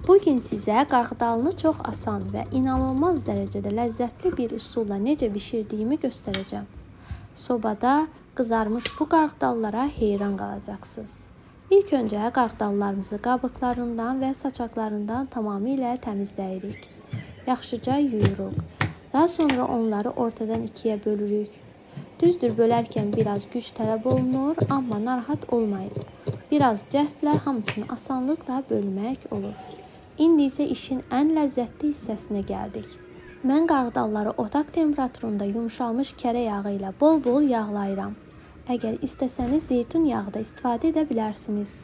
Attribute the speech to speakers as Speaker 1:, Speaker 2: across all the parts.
Speaker 1: Bugün sizə qarğıdalını çox asan və inanılmaz dərəcədə ləzzətli bir üsulla necə bişirdiyimi göstərəcəm. Sobada qızarmış bu qarğıdallara heyran qalacaqsınız. İlk öncə qarğıdallarımızı qabıqlarından və saçaqlarından tamamilə təmizləyirik. Yaxşıca yuyuruq. Daha sonra onları ortadan ikiyə bölürük. Düzdür, bölərkən biraz güc tələb olunur, amma narahat olmayın. Biraz cəhdlə hamısını asanlıqla bölmək olur. İndi isə işin ən ləzzətli hissəsinə gəldik. Mən qarğıdalları otaq temperaturunda yumşalmış kərə yağı ilə bol-bol yağlayıram. Əgər istəsəniz zeytun yağı da istifadə edə bilərsiniz.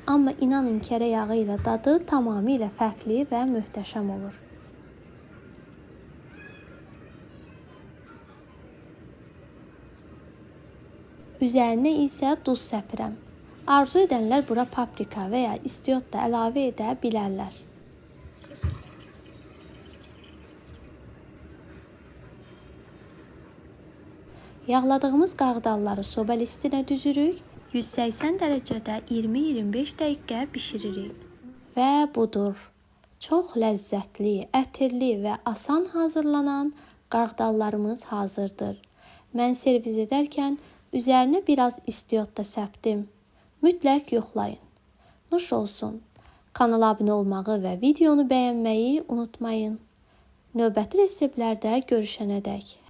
Speaker 1: Amma inanın kərə yağı ilə dadı tamamilə fərqli və möhtəşəm olur. Üzərinə isə duz səpirəm. Arzu edənlər bura paprika və ya istiot da əlavə edə bilərlər. Yağladığımız qarğıdalları soba listinə düzürük. 180 dərəcədə 20-25 dəqiqə bişiririk. Və budur. Çox ləzzətli, ətirli və asan hazırlanan qarğıdallarımız hazırdır. Mən servis edərkən üzərinə biraz istiot da səpdim. Mütləq yoxlayın. Nuş olsun. Kanala abunə olmağı və videonu bəyənməyi unutmayın. Növbəti reseptlərdə görüşənədək.